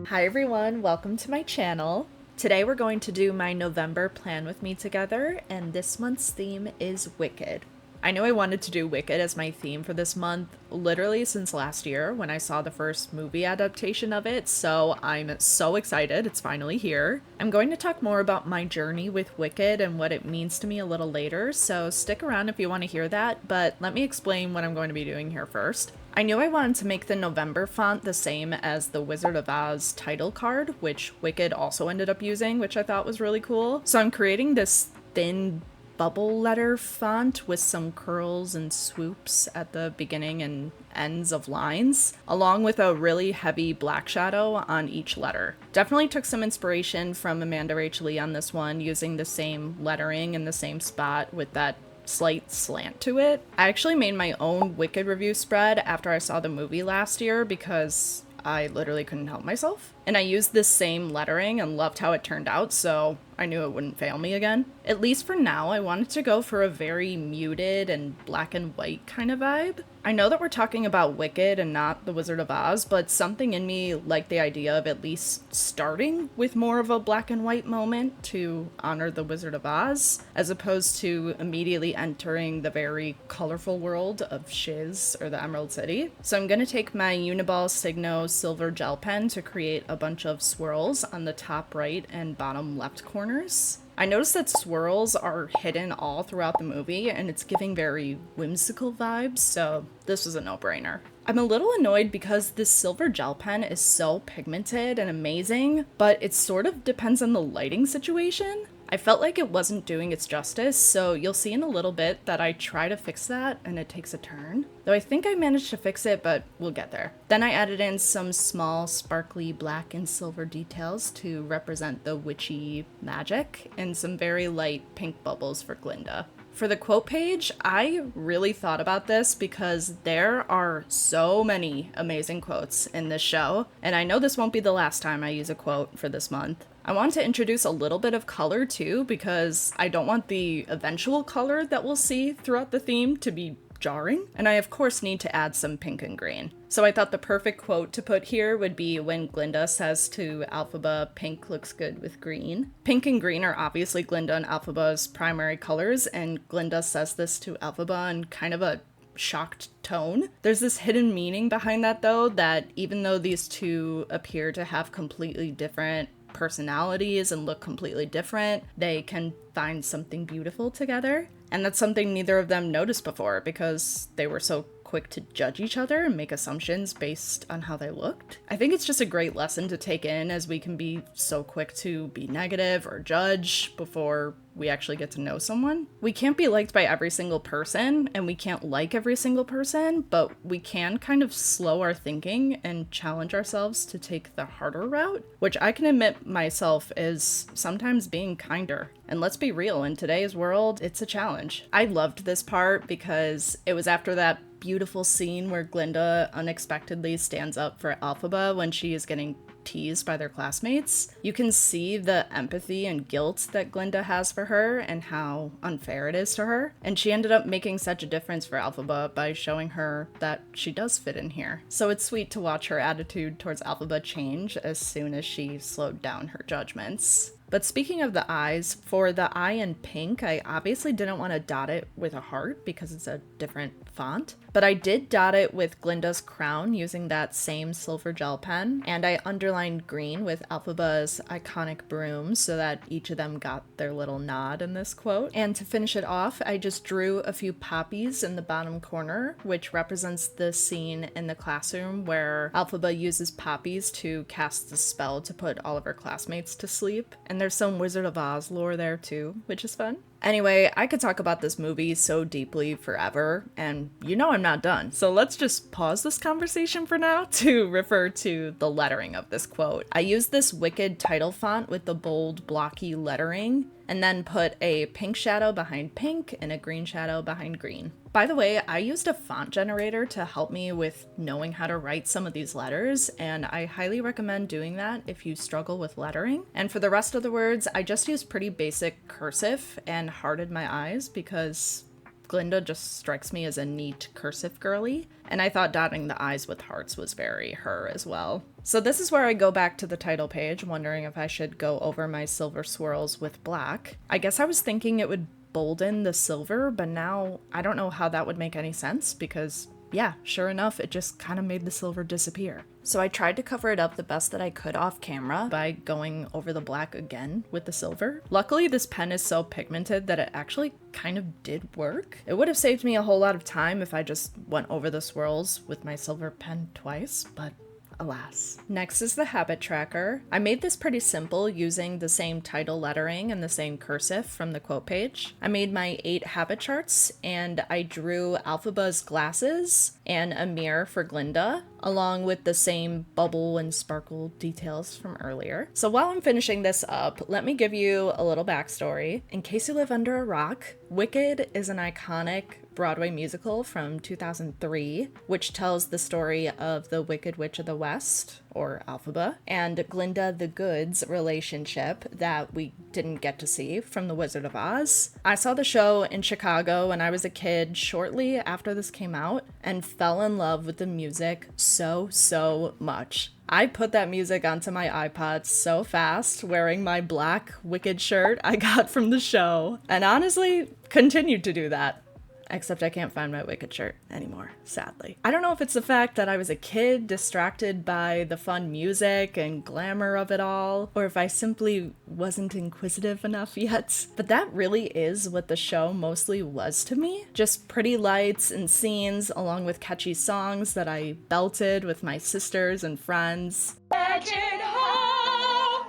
Hi everyone, welcome to my channel. Today we're going to do my November plan with me together, and this month's theme is Wicked. I knew I wanted to do Wicked as my theme for this month literally since last year when I saw the first movie adaptation of it, so I'm so excited it's finally here. I'm going to talk more about my journey with Wicked and what it means to me a little later, so stick around if you want to hear that, but let me explain what I'm going to be doing here first. I knew I wanted to make the November font the same as the Wizard of Oz title card, which Wicked also ended up using, which I thought was really cool. So I'm creating this thin bubble letter font with some curls and swoops at the beginning and ends of lines, along with a really heavy black shadow on each letter. Definitely took some inspiration from Amanda Rachel Lee on this one, using the same lettering in the same spot with that slight slant to it. I actually made my own Wicked review spread after I saw the movie last year because I literally couldn't help myself. And I used this same lettering and loved how it turned out, so I knew it wouldn't fail me again. At least for now, I wanted to go for a very muted and black and white kind of vibe. I know that we're talking about Wicked and not The Wizard of Oz, but something in me liked the idea of at least starting with more of a black and white moment to honor The Wizard of Oz, as opposed to immediately entering the very colorful world of Shiz or the Emerald City. So I'm going to take my Uniball Signo silver gel pen to create a bunch of swirls on the top right and bottom left corners. I noticed that swirls are hidden all throughout the movie, and it's giving very whimsical vibes, so this was a no-brainer. I'm a little annoyed because this silver gel pen is so pigmented and amazing, but it sort of depends on the lighting situation. I felt like it wasn't doing its justice, so you'll see in a little bit that I try to fix that and it takes a turn. Though I think I managed to fix it, but we'll get there. Then I added in some small sparkly black and silver details to represent the witchy magic, and some very light pink bubbles for Glinda. For the quote page, I really thought about this because there are so many amazing quotes in this show, and I know this won't be the last time I use a quote for this month. I want to introduce a little bit of color too, because I don't want the eventual color that we'll see throughout the theme to be jarring, and I of course need to add some pink and green. So I thought the perfect quote to put here would be when Glinda says to Elphaba, "Pink looks good with green." Pink and green are obviously Glinda and Elphaba's primary colors, and Glinda says this to Elphaba in kind of a shocked tone. There's this hidden meaning behind that though, that even though these two appear to have completely different personalities and look completely different, they can find something beautiful together. And that's something neither of them noticed before because they were so quick to judge each other and make assumptions based on how they looked. I think it's just a great lesson to take in, as we can be so quick to be negative or judge before we actually get to know someone. We can't be liked by every single person, and we can't like every single person, but we can kind of slow our thinking and challenge ourselves to take the harder route, which I can admit myself is sometimes being kinder. And let's be real, in today's world, it's a challenge. I loved this part because it was after that beautiful scene where Glinda unexpectedly stands up for Elphaba when she is getting teased by their classmates. You can see the empathy and guilt that Glinda has for her and how unfair it is to her. And she ended up making such a difference for Elphaba by showing her that she does fit in here. So it's sweet to watch her attitude towards Elphaba change as soon as she slowed down her judgments. But speaking of the eyes, for the eye in pink, I obviously didn't want to dot it with a heart because it's a different font, but I did dot it with Glinda's crown using that same silver gel pen, and I underlined green with Elphaba's iconic broom so that each of them got their little nod in this quote. And to finish it off, I just drew a few poppies in the bottom corner, which represents the scene in the classroom where Elphaba uses poppies to cast the spell to put all of her classmates to sleep. And there's some Wizard of Oz lore there too, which is fun. Anyway, I could talk about this movie so deeply forever, and you know I'm not done. So let's just pause this conversation for now to refer to the lettering of this quote. I used this Wicked title font with the bold, blocky lettering, and then put a pink shadow behind pink and a green shadow behind green. By the way, I used a font generator to help me with knowing how to write some of these letters, and I highly recommend doing that if you struggle with lettering. And for the rest of the words, I just used pretty basic cursive and hearted my eyes because Glinda just strikes me as a neat cursive girly, and I thought dotting the I's with hearts was very her as well. So this is where I go back to the title page, wondering if I should go over my silver swirls with black. I guess I was thinking it would bolden the silver, but now I don't know how that would make any sense because, yeah, sure enough, it just kind of made the silver disappear. So I tried to cover it up the best that I could off camera by going over the black again with the silver. Luckily, this pen is so pigmented that it actually kind of did work. It would have saved me a whole lot of time if I just went over the swirls with my silver pen twice, but alas. Next is the habit tracker. I made this pretty simple using the same title lettering and the same cursive from the quote page. I made my 8 habit charts and I drew Alphaba's glasses and a mirror for Glinda, along with the same bubble and sparkle details from earlier. So while I'm finishing this up, let me give you a little backstory. In case you live under a rock, Wicked is an iconic Broadway musical from 2003, which tells the story of the Wicked Witch of the West, or Alphaba, and Glinda the Good's relationship that we didn't get to see from The Wizard of Oz. I saw the show in Chicago when I was a kid shortly after this came out and fell in love with the music so much. I put that music onto my iPod so fast, wearing my black Wicked shirt I got from the show, and honestly, continued to do that. Except I can't find my Wicked shirt anymore, sadly. I don't know if it's the fact that I was a kid distracted by the fun music and glamour of it all, or if I simply wasn't inquisitive enough yet. But that really is what the show mostly was to me. Just pretty lights and scenes along with catchy songs that I belted with my sisters and friends. Legend ho!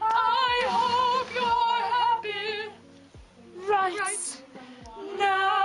I hope you're happy right now.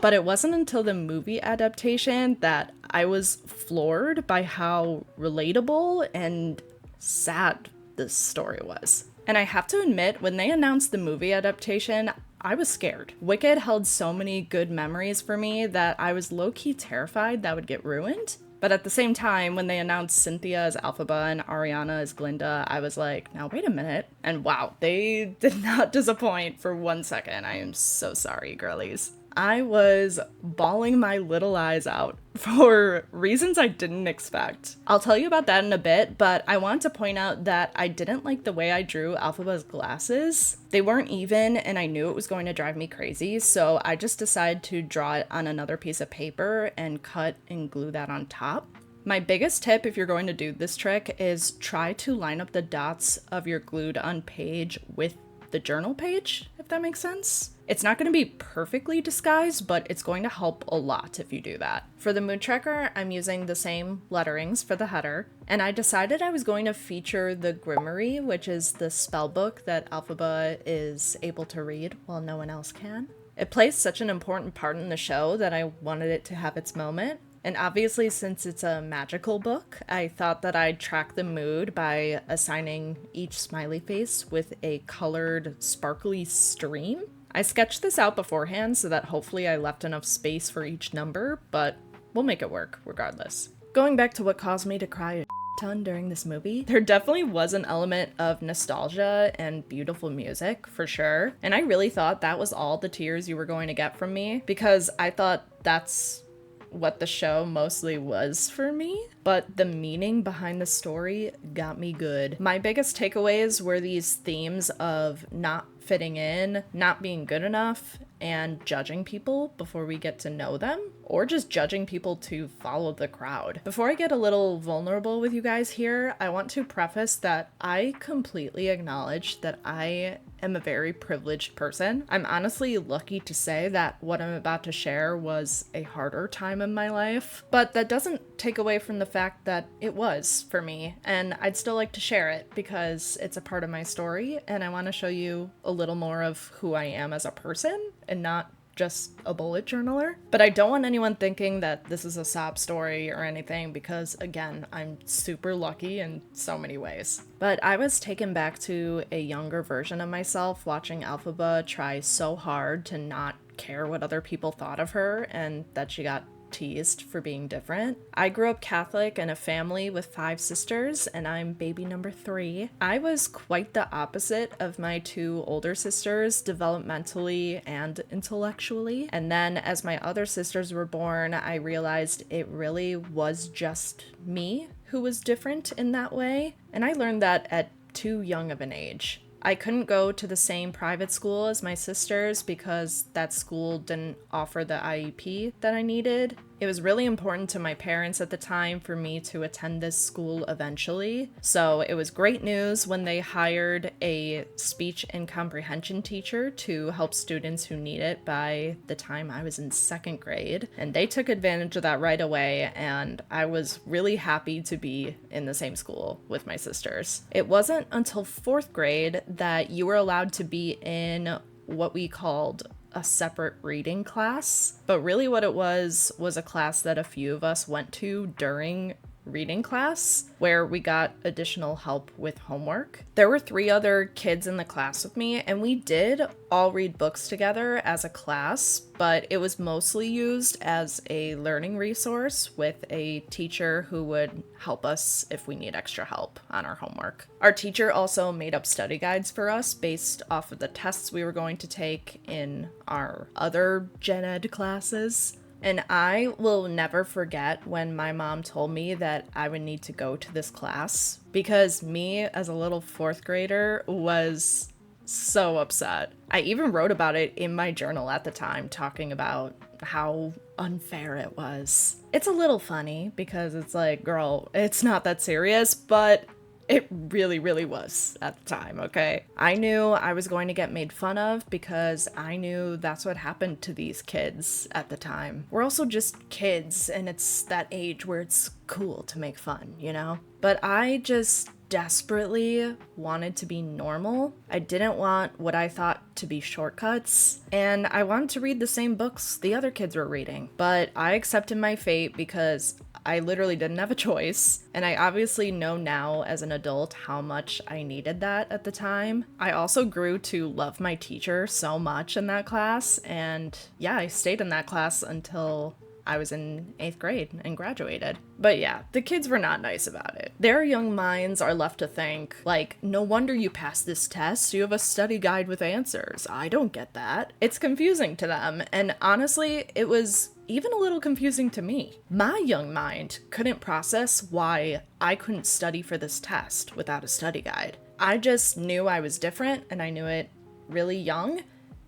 But it wasn't until the movie adaptation that I was floored by how relatable and sad this story was. And I have to admit, when they announced the movie adaptation, I was scared. Wicked held so many good memories for me that I was low-key terrified that would get ruined. But at the same time, when they announced Cynthia as Alphaba and Ariana as Glinda, I was like, now wait a minute. And wow, they did not disappoint for 1 second. I am so sorry, girlies. I was bawling my little eyes out for reasons I didn't expect. I'll tell you about that in a bit, but I want to point out that I didn't like the way I drew Alphaba's glasses. They weren't even, and I knew it was going to drive me crazy, so I just decided to draw it on another piece of paper and cut and glue that on top. My biggest tip if you're going to do this trick is try to line up the dots of your glued on page with the journal page, if that makes sense. It's not going to be perfectly disguised, but it's going to help a lot if you do that. For the mood tracker, I'm using the same letterings for the header, and I decided I was going to feature the Grimoire, which is the spell book that Alphaba is able to read while no one else can. It plays such an important part in the show that I wanted it to have its moment. And obviously, since it's a magical book, I thought that I'd track the mood by assigning each smiley face with a colored, sparkly stream. I sketched this out beforehand so that hopefully I left enough space for each number, but we'll make it work regardless. Going back to what caused me to cry a ton during this movie, there definitely was an element of nostalgia and beautiful music, for sure. And I really thought that was all the tears you were going to get from me, because I thought that's what the show mostly was for me, but the meaning behind the story got me good. My biggest takeaways were these themes of not fitting in, not being good enough, and judging people before we get to know them, or just judging people to follow the crowd. Before I get a little vulnerable with you guys here, I want to preface that I completely acknowledge that I am a very privileged person. I'm honestly lucky to say that what I'm about to share was a harder time in my life, but that doesn't take away from the fact that it was for me, and I'd still like to share it because it's a part of my story, and I want to show you a little more of who I am as a person and not just a bullet journaler. But I don't want anyone thinking that this is a sob story or anything, because again, I'm super lucky in so many ways. But I was taken back to a younger version of myself watching Alphaba try so hard to not care what other people thought of her, and that she got teased for being different. I grew up Catholic in a family with 5 sisters, and I'm baby number 3. I was quite the opposite of my 2 older sisters, developmentally and intellectually. And then as my other sisters were born, I realized it really was just me who was different in that way. And I learned that at too young of an age. I couldn't go to the same private school as my sisters because that school didn't offer the IEP that I needed. It was really important to my parents at the time for me to attend this school eventually. So it was great news when they hired a speech and comprehension teacher to help students who need it by the time I was in 2nd grade. And they took advantage of that right away, and I was really happy to be in the same school with my sisters. It wasn't until 4th grade that you were allowed to be in what we called a separate reading class, but really what it was a class that a few of us went to during reading class where we got additional help with homework. There were 3 other kids in the class with me, and we did all read books together as a class, but it was mostly used as a learning resource with a teacher who would help us if we need extra help on our homework. Our teacher also made up study guides for us based off of the tests we were going to take in our other gen ed classes. And I will never forget when my mom told me that I would need to go to this class, because me as a little 4th grader was so upset. I even wrote about it in my journal at the time, talking about how unfair it was. It's a little funny because it's like, girl, it's not that serious, but it really, really was at the time, okay? I knew I was going to get made fun of because I knew that's what happened to these kids at the time. We're also just kids, and it's that age where it's cool to make fun, you know? But I just desperately wanted to be normal. I didn't want what I thought to be shortcuts, and I wanted to read the same books the other kids were reading. But I accepted my fate because I literally didn't have a choice, and I obviously know now as an adult how much I needed that at the time. I also grew to love my teacher so much in that class, and yeah, I stayed in that class until I was in 8th grade and graduated. But yeah, the kids were not nice about it. Their young minds are left to think, like, no wonder you passed this test, you have a study guide with answers. I don't get that. It's confusing to them, and honestly, it was even a little confusing to me. My young mind couldn't process why I couldn't study for this test without a study guide. I just knew I was different, and I knew it really young.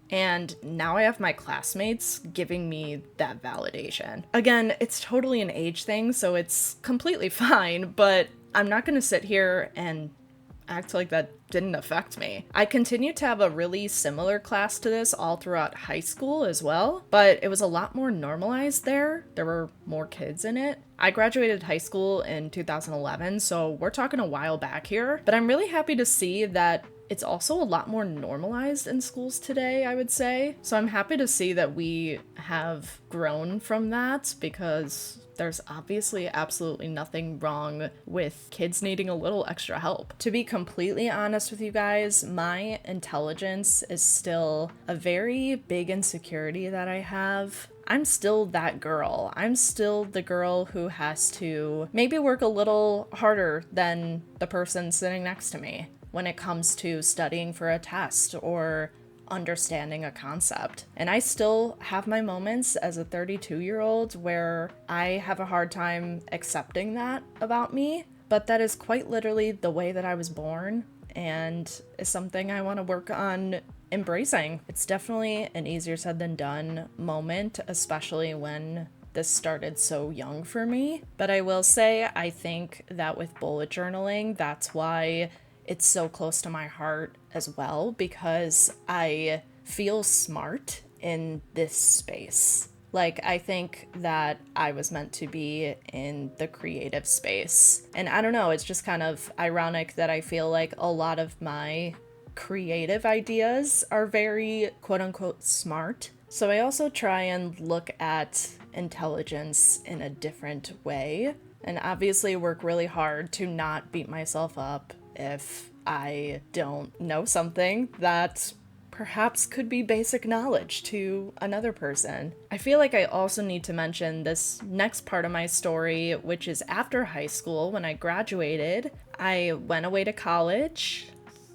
And now I have my classmates giving me that validation. Again, it's totally an age thing, so it's completely fine, but I'm not gonna sit here and act like that didn't affect me. I continued to have a really similar class to this all throughout high school as well, but it was a lot more normalized there. There were more kids in it. I graduated high school in 2011, so we're talking a while back here, but I'm really happy to see that it's also a lot more normalized in schools today, I would say. So I'm happy to see that we have grown from that, because there's obviously absolutely nothing wrong with kids needing a little extra help. To be completely honest with you guys, my intelligence is still a very big insecurity that I have. I'm still that girl. I'm still the girl who has to maybe work a little harder than the person sitting next to me when it comes to studying for a test or understanding a concept. And I still have my moments as a 32-year-old where I have a hard time accepting that about me, but that is quite literally the way that I was born, and is something I want to work on embracing. It's definitely an easier said than done moment, especially when this started so young for me. But I will say, I think that with bullet journaling, that's why it's so close to my heart as well, because I feel smart in this space. Like, I think that I was meant to be in the creative space. And I don't know, it's just kind of ironic that I feel like a lot of my creative ideas are very quote unquote smart. So I also try and look at intelligence in a different way, and obviously work really hard to not beat myself up if I don't know something that perhaps could be basic knowledge to another person. I feel like I also need to mention this next part of my story, which is after high school. When I graduated, I went away to college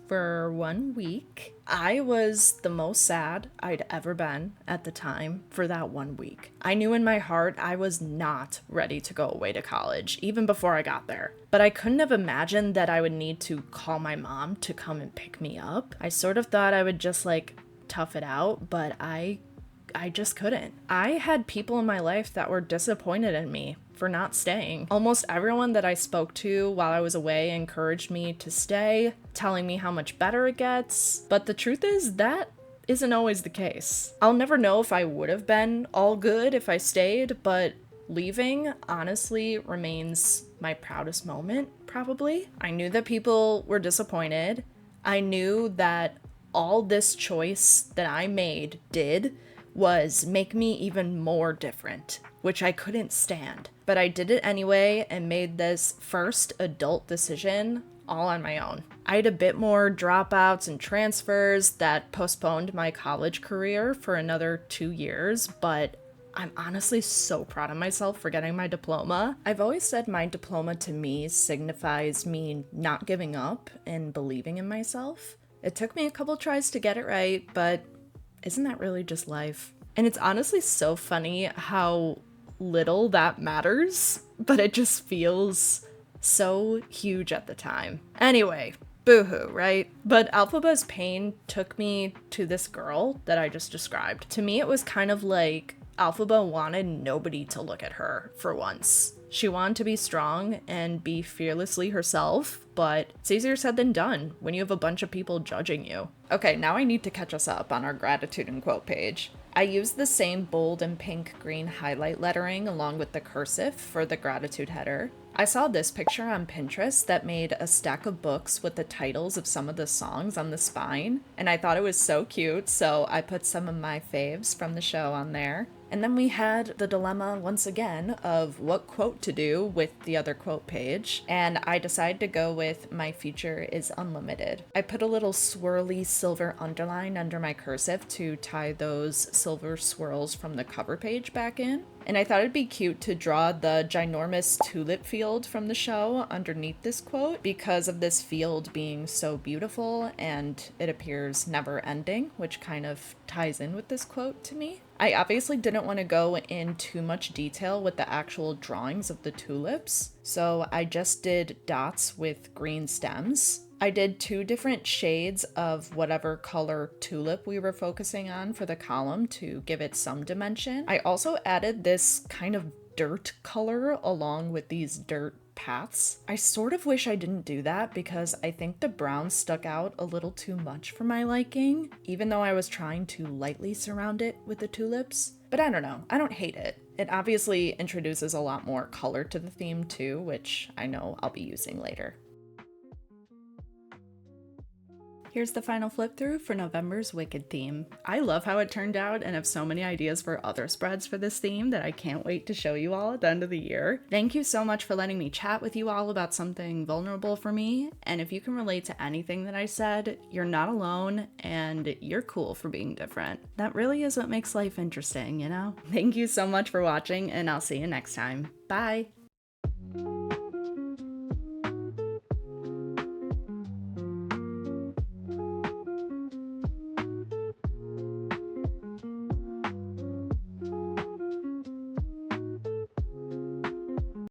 for 1 week. I was the most sad I'd ever been at the time for that 1 week. I knew in my heart I was not ready to go away to college, even before I got there. But I couldn't have imagined that I would need to call my mom to come and pick me up. I sort of thought I would just tough it out, but I just couldn't. I had people in my life that were disappointed in me for not staying. Almost everyone that I spoke to while I was away encouraged me to stay, telling me how much better it gets. But the truth is that isn't always the case. I'll never know if I would have been all good if I stayed, but leaving honestly remains my proudest moment, probably. I knew that people were disappointed. I knew that all this choice that I made was make me even more different, which I couldn't stand. But I did it anyway and made this first adult decision all on my own. I had a bit more dropouts and transfers that postponed my college career for another 2 years, but I'm honestly so proud of myself for getting my diploma. I've always said my diploma to me signifies me not giving up and believing in myself. It took me a couple tries to get it right, but isn't that really just life? And it's honestly so funny how little that matters, but it just feels so huge at the time. Anyway, boohoo, right? But Alphaba's pain took me to this girl that I just described. To me, it was kind of like Alphaba wanted nobody to look at her for once. She wanted to be strong and be fearlessly herself, but it's easier said than done when you have a bunch of people judging you. Okay, now I need to catch us up on our gratitude and quote page. I used the same bold and pink green highlight lettering along with the cursive for the gratitude header. I saw this picture on Pinterest that made a stack of books with the titles of some of the songs on the spine, and I thought it was so cute, so I put some of my faves from the show on there. And then we had the dilemma once again of what quote to do with the other quote page, and I decided to go with "My future is unlimited." I put a little swirly silver underline under my cursive to tie those silver swirls from the cover page back in. And I thought it'd be cute to draw the ginormous tulip field from the show underneath this quote because of this field being so beautiful and it appears never ending, which kind of ties in with this quote to me. I obviously didn't want to go in too much detail with the actual drawings of the tulips, so I just did dots with green stems. I did 2 different shades of whatever color tulip we were focusing on for the column to give it some dimension. I also added this kind of dirt color along with these dirt paths. I sort of wish I didn't do that because I think the brown stuck out a little too much for my liking, even though I was trying to lightly surround it with the tulips. But I don't know, I don't hate it. It obviously introduces a lot more color to the theme too, which I know I'll be using later. Here's the final flip through for November's Wicked theme. I love how it turned out and have so many ideas for other spreads for this theme that I can't wait to show you all at the end of the year. Thank you so much for letting me chat with you all about something vulnerable for me, and if you can relate to anything that I said, you're not alone and you're cool for being different. That really is what makes life interesting, you know? Thank you so much for watching and I'll see you next time. Bye!